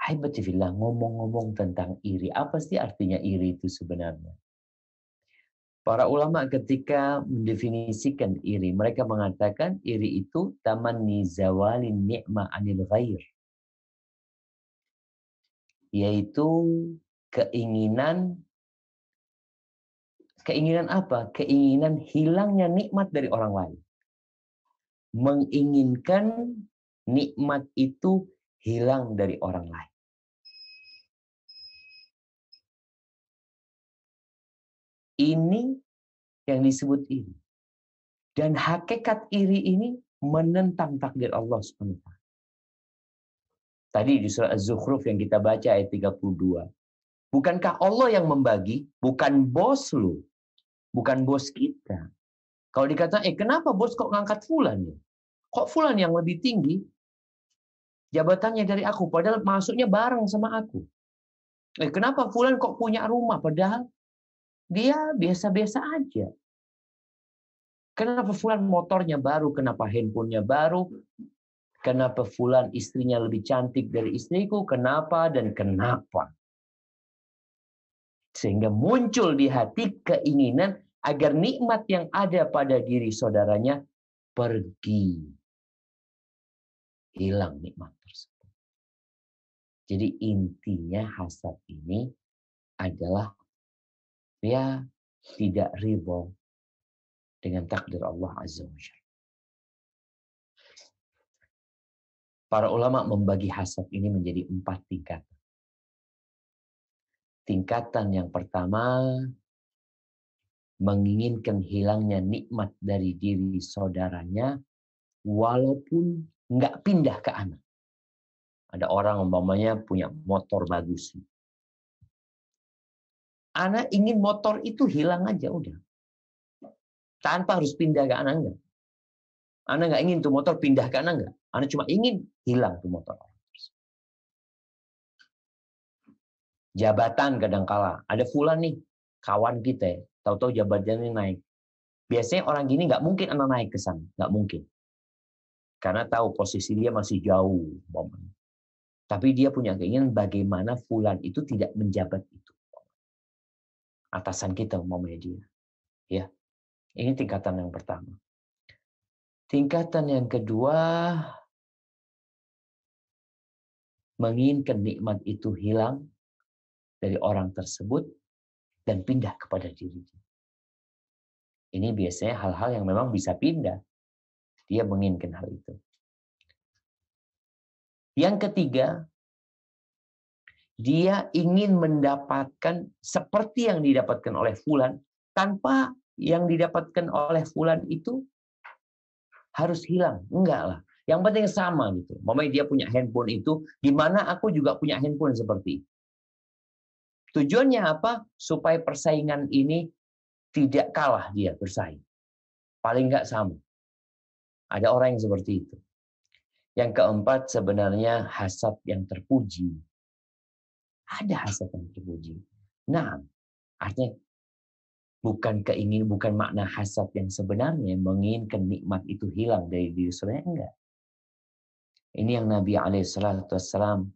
Ahibati fillah, ngomong-ngomong tentang iri, apa sih artinya iri itu sebenarnya? Para ulama ketika mendefinisikan iri, mereka mengatakan iri itu tamanni zawalin ni'ma anil ghair. Yaitu keinginan apa? Keinginan hilangnya nikmat dari orang lain. Menginginkan nikmat itu hilang dari orang lain. Ini yang disebut iri. Dan hakikat iri ini menentang takdir Allah SWT. Tadi di surah Az-Zukhruf yang kita baca ayat 32. Bukankah Allah yang membagi? Bukan bos lu. Bukan bos kita. Kalau dikatakan, kenapa bos kok ngangkat fulan ya? Kok fulan yang lebih tinggi jabatannya dari aku? Padahal masuknya bareng sama aku. Kenapa fulan kok punya rumah? Padahal dia biasa-biasa aja. Kenapa fulan motornya baru? Kenapa handphonenya baru? Kenapa fulan istrinya lebih cantik dari istriku? Kenapa dan kenapa? Sehingga muncul di hati keinginan agar nikmat yang ada pada diri saudaranya pergi. Hilang nikmat tersebut. Jadi intinya hasad ini adalah ya tidak ridho dengan takdir Allah Azza wa Jalla. Para ulama membagi hasad ini menjadi 4 tingkatan. Tingkatan yang pertama, menginginkan hilangnya nikmat dari diri saudaranya, walaupun nggak pindah ke anak. Ada orang umpamanya punya motor bagus. Anak ingin motor itu hilang aja udah. Tanpa harus pindah ke anak enggak. Anak nggak ingin tuh motor pindah ke anak enggak. Anak cuma ingin hilang tuh motor. Jabatan kadangkala. Ada fulan nih, kawan kita. Tahu-tahu jabatannya naik. Biasanya orang gini nggak mungkin anak naik ke sana. Nggak mungkin. Karena tahu posisi dia masih jauh. Tapi dia punya keinginan bagaimana fulan itu tidak menjabat itu. Atasan kita umpamanya dia. Ya. Ini tingkatan yang pertama. Tingkatan yang kedua, menginginkan nikmat itu hilang dari orang tersebut dan pindah kepada dirinya. Ini biasanya hal-hal yang memang bisa pindah. Dia menginginkan hal itu. Yang ketiga, dia ingin mendapatkan seperti yang didapatkan oleh fulan, tanpa yang didapatkan oleh fulan itu harus hilang. Enggak lah. Yang penting sama gitu. Mamanya dia punya handphone itu, gimana aku juga punya handphone seperti itu. Tujuannya apa? Supaya persaingan ini tidak kalah dia bersaing. Paling enggak sama. Ada orang yang seperti itu. Yang keempat sebenarnya hasad yang terpuji. Ada hasad yang terpuji. Nah, artinya bukan makna hasad yang sebenarnya menginginkan nikmat itu hilang dari diri saudara, enggak. Ini yang Nabi SAW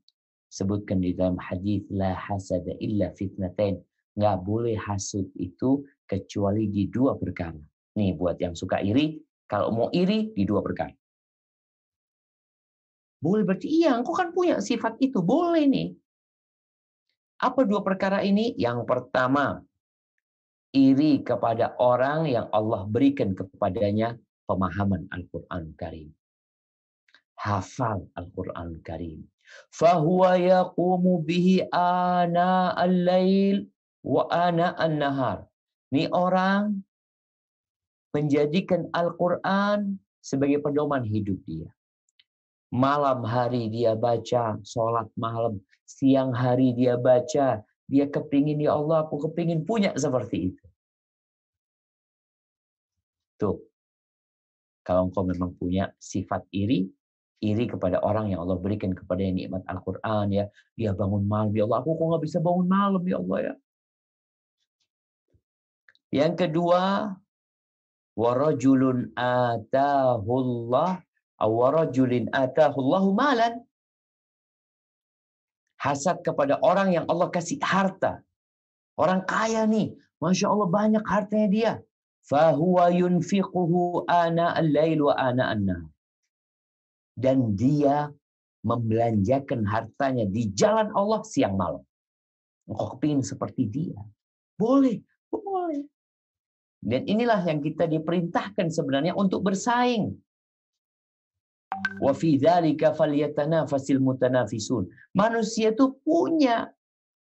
sebutkan di dalam hadis, la hasada illa fitnatain. Nggak boleh hasud itu kecuali di 2 perkara. Nih buat yang suka iri, kalau mau iri di 2 perkara. Boleh berarti iya, engkau kan punya sifat itu, boleh nih. Apa 2 perkara ini? Yang pertama, iri kepada orang yang Allah berikan kepadanya pemahaman Al-Quran Karim. Hafal Al-Quran Karim. Fahuwa yaqumu bihi ana al-lail wa ana an-nahar. Ini orang menjadikan Al-Quran sebagai pedoman hidup dia. Malam hari dia baca, sholat malam. Siang hari dia baca. Dia kepingin, ya Allah, aku kepingin punya seperti itu. Tuh. Kalau engkau memang punya sifat iri kepada orang yang Allah berikan kepada nikmat Al-Quran, ya. Dia bangun malam, ya Allah, aku kok nggak bisa bangun malam, ya Allah, ya. Yang kedua, warajulun atahullah, warajulin atahullahu malan. Hasad kepada orang yang Allah kasih harta. Orang kaya nih, Masya Allah banyak hartanya dia. Fahuwa yunfiquhu ana al-lail wa ana an-nahar. Dan dia membelanjakan hartanya di jalan Allah siang malam. Engkau kepingin seperti dia? Boleh, boleh. Dan inilah yang kita diperintahkan sebenarnya untuk bersaing. Wa fi dzalika falyatanafasil mutanafisun. Manusia itu punya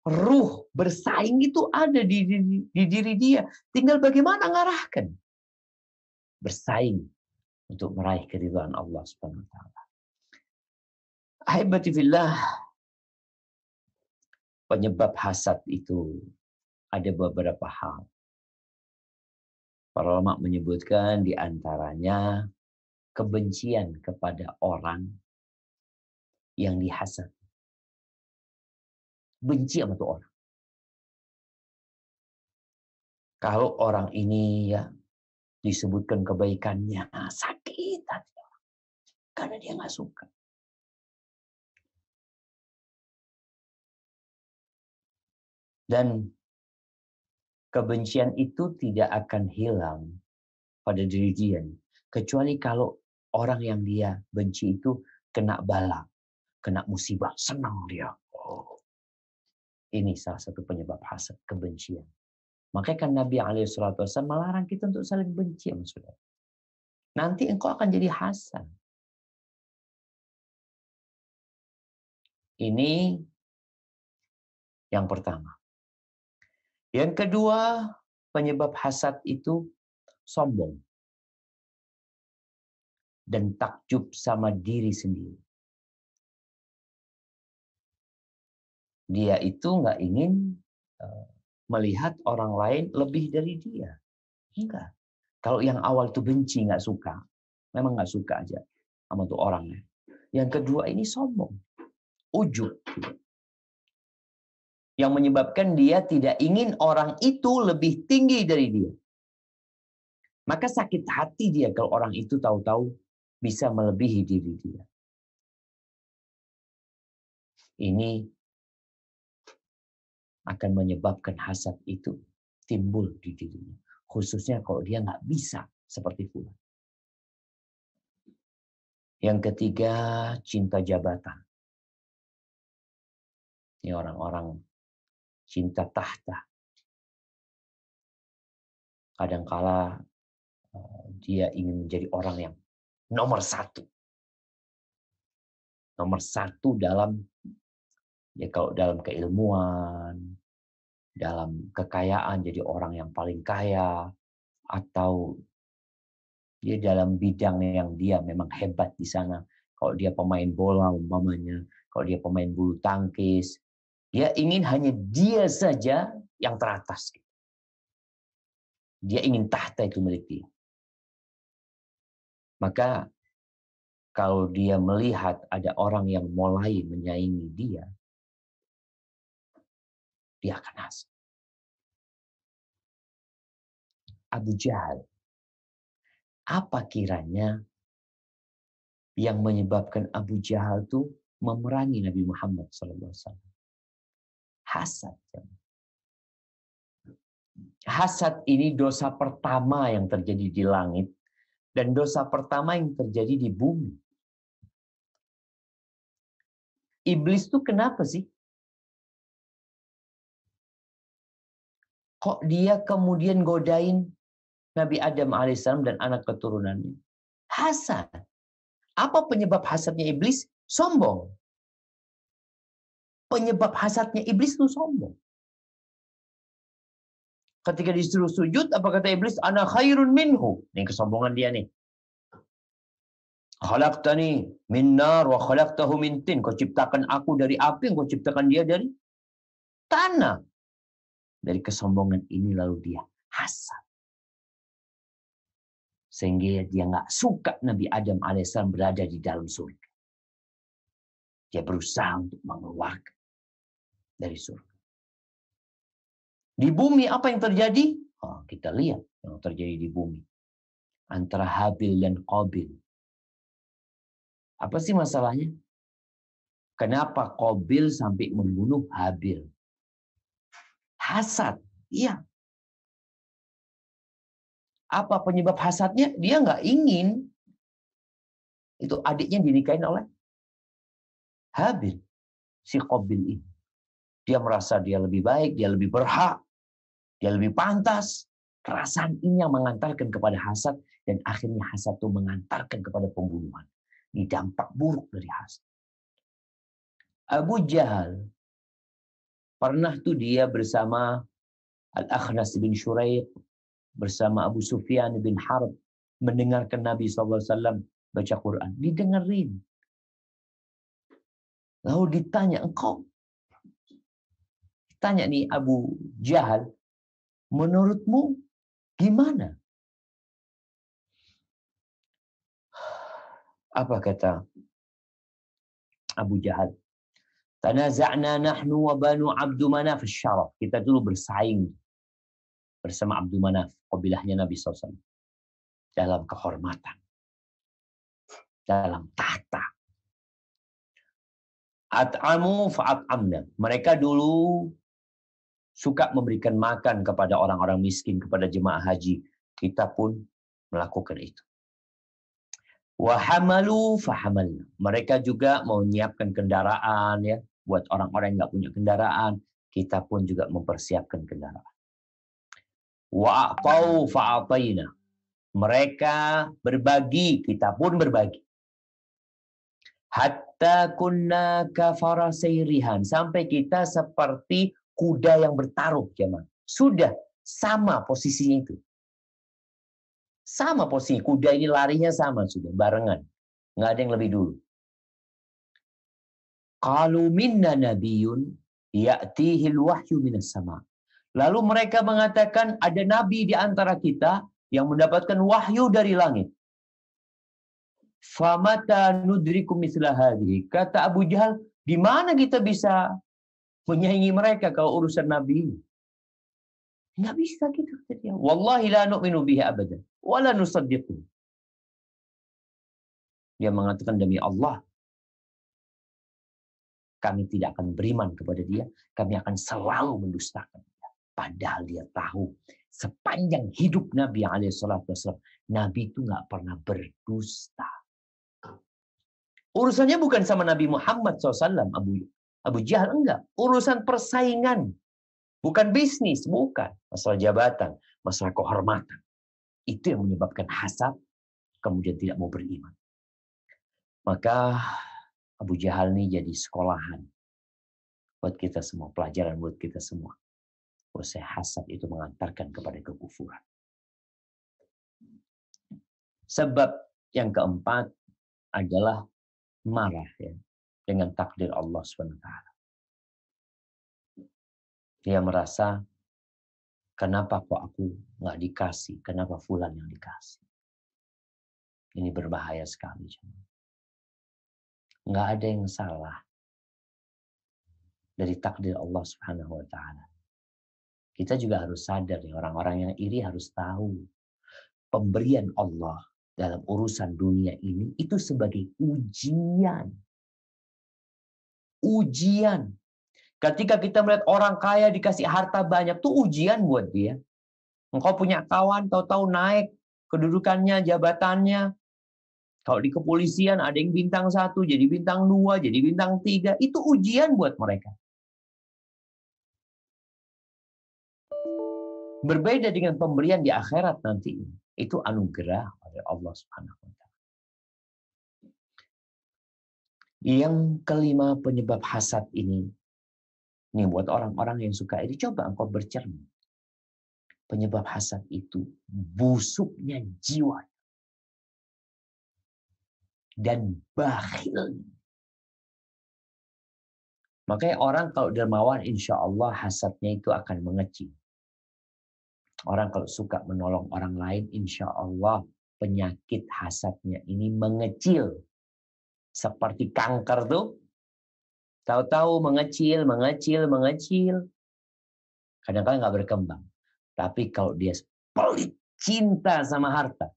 ruh bersaing, itu ada di diri dia. Tinggal bagaimana ngarahkan. Bersaing untuk meraih keridhaan Allah Subhanahu wa taala. Ahibati fillah, penyebab hasad itu ada beberapa hal. Para ulama menyebutkan di antaranya kebencian kepada orang yang dihasad. Benci sama tuh orang. Kalau orang ini ya disebutkan kebaikannya, sakit hati orang. Karena dia nggak suka. Dan kebencian itu tidak akan hilang pada diri dia. Kecuali kalau orang yang dia benci itu kena bala, kena musibah, senang dia. Oh, ini salah satu penyebab hasad, kebencian. Makanya kan Nabi SAW melarang kita untuk saling benci, saudara. Nanti engkau akan jadi hasad. Ini yang pertama. Yang kedua, penyebab hasad itu sombong dan takjub sama diri sendiri. Dia itu nggak ingin melihat orang lain lebih dari dia. Enggak. Kalau yang awal itu benci, nggak suka, memang nggak suka aja sama tuh orangnya. Yang kedua ini sombong, ujub, yang menyebabkan dia tidak ingin orang itu lebih tinggi dari dia. Maka sakit hati dia kalau orang itu tahu-tahu bisa melebihi diri dia. Ini akan menyebabkan hasad itu timbul di dirinya. Khususnya kalau dia nggak bisa seperti fulan. Yang ketiga, cinta jabatan. Ini orang-orang cinta tahta. Kadangkala dia ingin menjadi orang yang nomor satu. Nomor satu dalam, ya kalau dalam keilmuan, dalam kekayaan jadi orang yang paling kaya, atau dia dalam bidang yang dia memang hebat di sana. Kalau dia pemain bola umpamanya, kalau dia pemain bulu tangkis, dia ingin hanya dia saja yang teratas. Dia ingin tahta itu milik dia. Maka kalau dia melihat ada orang yang mulai menyaingi dia akan hasad. Abu Jahal. Apa kiranya yang menyebabkan Abu Jahal itu memerangi Nabi Muhammad SAW? Hasad. Hasad ini dosa pertama yang terjadi di langit dan dosa pertama yang terjadi di bumi. Iblis itu kenapa sih? Kok dia kemudian godain Nabi Adam alaihissalam dan anak keturunannya? Hasad. Apa penyebab hasadnya iblis? Sombong. Penyebab hasadnya iblis itu sombong. Ketika disuruh sujud, apa kata iblis? Ana khairun minhu. Ini kesombongan dia nih. Khalaqtani min nar wa khalaqtahu min tin. Kau ciptakan aku dari api, kau ciptakan dia dari tanah. Dari kesombongan ini lalu dia hasad. Sehingga dia nggak suka Nabi Adam alaihissalam berada di dalam surga. Dia berusaha untuk mengeluarkan dari surga. Di bumi apa yang terjadi? Oh, kita lihat yang terjadi di bumi. Antara Habil dan Qabil. Apa sih masalahnya? Kenapa Qabil sampai membunuh Habil? Hasad. Iya. Apa penyebab hasadnya? Dia nggak ingin itu adiknya dinikahin oleh Habil. Si Qabil ini. Dia merasa dia lebih baik, dia lebih berhak, dia lebih pantas. Perasaan ini yang mengantarkan kepada hasad, dan akhirnya hasad itu mengantarkan kepada pembunuhan. Ini dampak buruk dari hasad. Abu Jahal pernah tuh dia bersama Al-Akhnas bin Syuraiq, bersama Abu Sufyan bin Harb, mendengarkan Nabi SAW baca Quran. Didengerin. Lalu ditanya, engkau tanya nih Abu Jahal, menurutmu gimana? Apa kata Abu Jahal? Tanaza'na nahnu wa banu Abdu Manaf asy-Syaraf. Kita dulu bersaing bersama Abdu Manaf, qabilahnya Nabi SAW. Dalam kehormatan. Dalam tahta. At'amu fa'at'amna. Mereka dulu suka memberikan makan kepada orang-orang miskin, kepada jemaah haji. Kita pun melakukan itu. Wahamalu fahamalna. Mereka juga mau menyiapkan kendaraan ya buat orang-orang yang nggak punya kendaraan. Kita pun juga mempersiapkan kendaraan. Wa'atau fa'ataina. Mereka berbagi, kita pun berbagi. Hatta kunna kafarasai rihan. Sampai kita seperti kuda yang bertaruh, jemaah. Sudah sama posisinya itu. Sama posisi. Kuda ini larinya sama sudah. Barengan. Nggak ada yang lebih dulu. Qalu minna nabiyun ya'tihil wahyu minas sama. Lalu mereka mengatakan ada nabi di antara kita yang mendapatkan wahyu dari langit. Famata nudrikum misla hadhihi. Kata Abu Jahal, di mana kita bisa menyaingi mereka kalau urusan nabi ini? Nggak bisa gitu. Wallahi la nu'minu bihi abadan. Wala nusaddiqu. Dia mengatakan demi Allah, kami tidak akan beriman kepada dia. Kami akan selalu mendustakan dia. Padahal dia tahu sepanjang hidup Nabi SAW, Nabi itu nggak pernah berdusta. Urusannya bukan sama Nabi Muhammad SAW, Abu Jahal enggak. Urusan persaingan. Bukan bisnis, bukan. Masalah jabatan, masalah kehormatan. Itu yang menyebabkan hasad, kemudian tidak mau beriman. Maka Abu Jahal ini jadi sekolahan buat kita semua, pelajaran buat kita semua. Bahwa hasad itu mengantarkan kepada kekufuran. Sebab yang keempat adalah marah ya, dengan takdir Allah SWT. Dia merasa, kenapa kok aku nggak dikasih? Kenapa fulan yang dikasih? Ini berbahaya sekali. Nggak ada yang salah dari takdir Allah Subhanahu wa Ta'ala. Kita juga harus sadar, orang-orang yang iri harus tahu pemberian Allah dalam urusan dunia ini itu sebagai ujian. Ujian. Ketika kita melihat orang kaya dikasih harta banyak, itu ujian buat dia. Engkau punya kawan, tahu-tahu naik kedudukannya, jabatannya. Kalau di kepolisian ada yang bintang 1, jadi bintang 2, jadi bintang 3. Itu ujian buat mereka. Berbeda dengan pemberian di akhirat nanti. Itu anugerah oleh Allah Subhanahu wa Ta'ala. Yang kelima penyebab hasad ini buat orang-orang yang suka iri, coba engkau bercermin. Penyebab hasad itu busuknya jiwa dan bakhil. Makanya orang kalau dermawan, insya Allah hasadnya itu akan mengecil. Orang kalau suka menolong orang lain, insya Allah penyakit hasadnya ini mengecil. Seperti kanker tuh, tahu-tahu mengecil. Kadang-kadang nggak berkembang. Tapi kalau dia pelit cinta sama harta,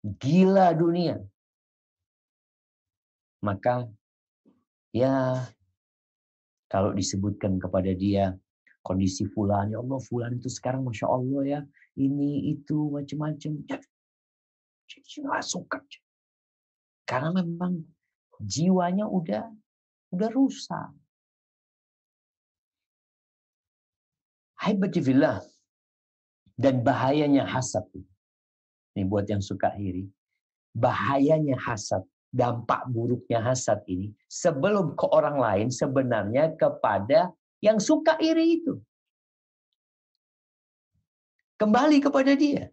gila dunia, Maka ya kalau disebutkan kepada dia kondisi fulan, ya Allah fulan itu sekarang Masya Allah ya, ini itu macam-macam. Ya, nggak suka. Karena memang jiwanya udah rusak. Haibatifillah. Dan bahayanya hasad. Ini buat yang suka iri. Bahayanya hasad, dampak buruknya hasad ini, sebelum ke orang lain, sebenarnya kepada yang suka iri itu. Kembali kepada dia.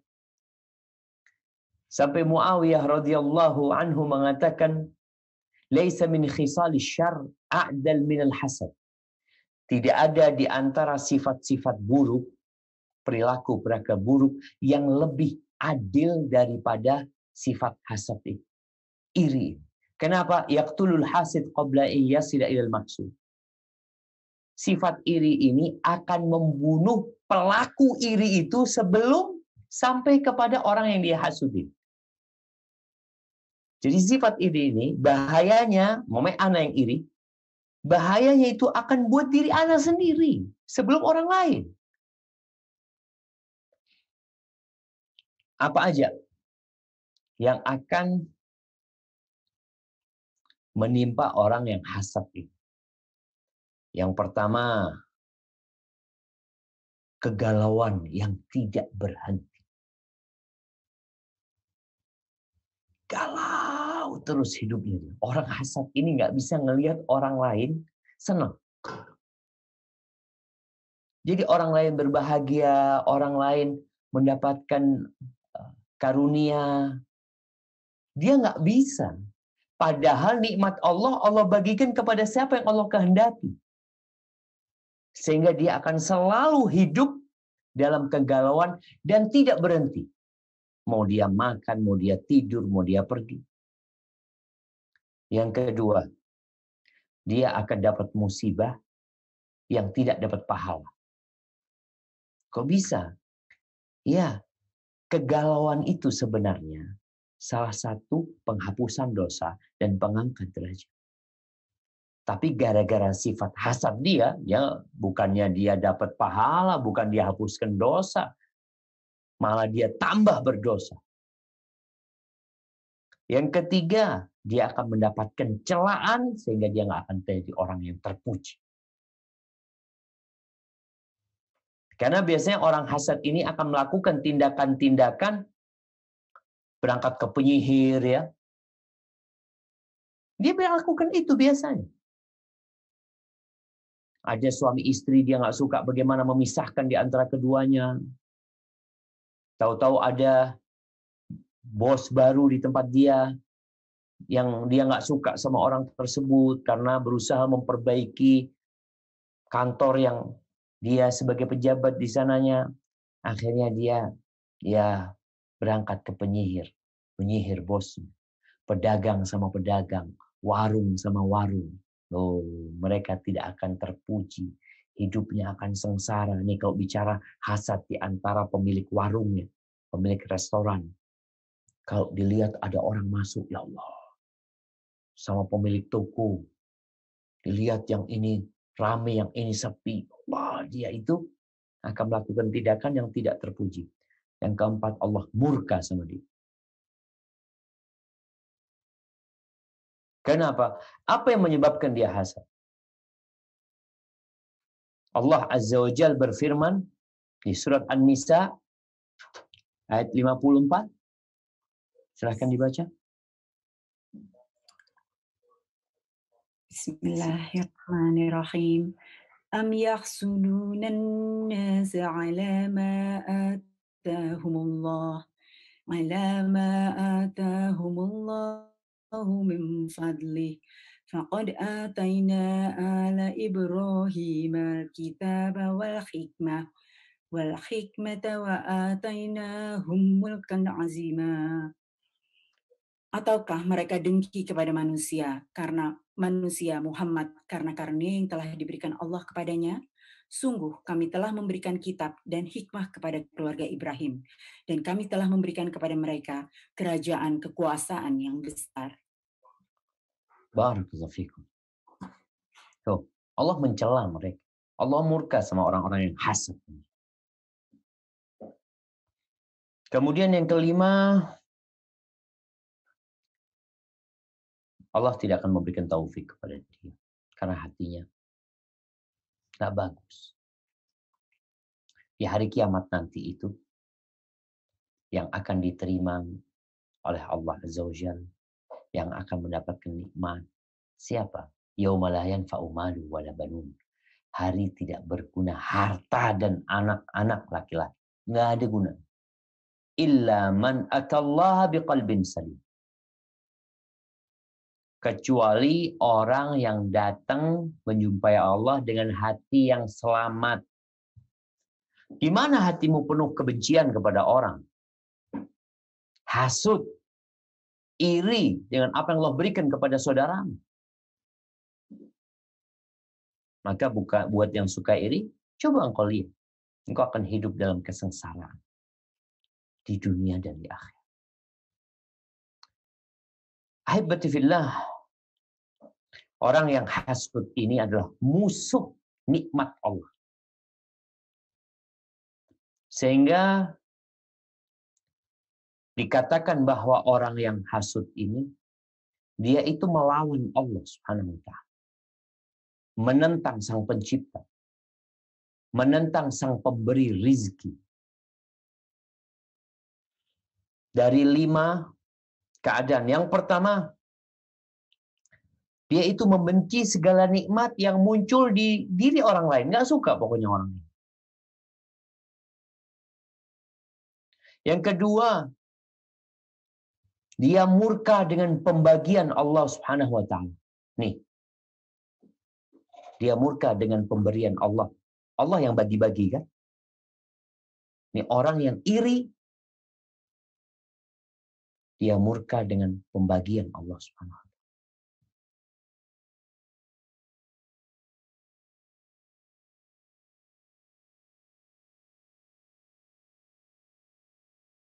Sampai Muawiyah radhiyallahu anhu mengatakan, "Laisa min khisali syarr a'dal min al-hasad." Tidak ada di antara sifat-sifat buruk, perilaku buruk yang lebih adil daripada sifat hasad itu. Iri. Kenapa? Yaqtulul hasid qabla yasila ilal maksud. Sifat iri ini akan membunuh pelaku iri itu sebelum sampai kepada orang yang dia hasudi. Jadi sifat iri ini bahayanya, momen ana yang iri, bahayanya itu akan buat diri ana sendiri sebelum orang lain. Apa aja yang akan menimpa orang yang hasad itu? Yang pertama, kegalauan yang tidak berhenti. Galau terus hidupnya. Orang hasad ini nggak bisa ngelihat orang lain senang. Jadi orang lain berbahagia, orang lain mendapatkan karunia. Dia nggak bisa. Padahal nikmat Allah, Allah bagikan kepada siapa yang Allah kehendaki. Sehingga dia akan selalu hidup dalam kegalauan dan tidak berhenti. Mau dia makan, mau dia tidur, mau dia pergi. Yang kedua, dia akan dapat musibah yang tidak dapat pahala. Kok bisa? Ya, kegalauan itu sebenarnya salah satu penghapusan dosa dan pengangkat derajat. Tapi gara-gara sifat hasad dia, ya bukannya dia dapat pahala, bukan dia hapuskan dosa, malah dia tambah berdosa. Yang ketiga, dia akan mendapatkan celaan sehingga dia nggak akan jadi orang yang terpuji. Karena biasanya orang hasad ini akan melakukan tindakan-tindakan berangkat ke penyihir ya. Dia melakukan itu biasanya. Ada suami istri dia nggak suka bagaimana memisahkan di antara keduanya. Tahu-tahu ada bos baru di tempat dia yang dia nggak suka sama orang tersebut karena berusaha memperbaiki kantor yang dia sebagai pejabat di sananya. Akhirnya dia berangkat ke penyihir bos, pedagang sama pedagang, warung sama warung. Oh, mereka tidak akan terpuji. Hidupnya akan sengsara. Nih kalau bicara hasad di antara pemilik warungnya, pemilik restoran. Kalau dilihat ada orang masuk, ya Allah. Sama pemilik toko. Dilihat yang ini rame, yang ini sepi. Wah, dia itu akan melakukan tindakan yang tidak terpuji. Yang keempat, Allah murka sama dia. Kenapa? Apa yang menyebabkan dia hasad? Allah Azza wa Jalla berfirman di surat An-Nisa ayat 54. Silahkan dibaca. Bismillahirrahmanirrahim. Am yahsuduna an-nasa ala ma atahumullah min fadlih. Faqad atayna ala Ibrahim al-kitaba wal hikmata wa atainahum mulkan azima. Ataukah mereka dengki kepada manusia karena manusia Muhammad karena karunia yang telah diberikan Allah kepadanya? Sungguh kami telah memberikan kitab dan hikmah kepada keluarga Ibrahim, dan kami telah memberikan kepada mereka kerajaan kekuasaan yang besar. Barakallahu fikum. Tuh, Allah mencela mereka. Allah murka sama orang-orang yang hasad. Kemudian yang kelima, Allah tidak akan memberikan taufik kepada dia. Karena hatinya tak bagus. Di hari kiamat nanti itu, yang akan diterima oleh Allah Azza wa Jalla, yang akan mendapatkan nikmat. Siapa? Yauma la yanfa'u malu wala banun. Hari tidak berguna harta dan anak-anak laki-laki. Nggak ada guna. Illa man atallaha biqalbin salim. Kecuali orang yang datang menjumpai Allah dengan hati yang selamat. Di mana hatimu penuh kebencian kepada orang, hasud, iri dengan apa yang Allah berikan kepada saudaramu, maka buat yang suka iri, coba engkau lihat, engkau akan hidup dalam kesengsaraan di dunia dan di akhirat. Ahibati fillah, orang yang hasud ini adalah musuh nikmat Allah. Sehingga dikatakan bahwa orang yang hasud ini, dia itu melawan Allah Subhanahu wa ta'ala. Menentang sang pencipta. Menentang sang pemberi rizki. Dari 5 keadaan. Yang pertama, dia itu membenci segala nikmat yang muncul di diri orang lain. Nggak suka pokoknya orang ini. Yang kedua, dia murka dengan pembagian Allah Subhanahu wa ta'ala. Nih. Dia murka dengan pemberian Allah. Allah yang bagi-bagi kan? Ini orang yang iri, dia murka dengan pembagian Allah Subhanahu wa ta'ala.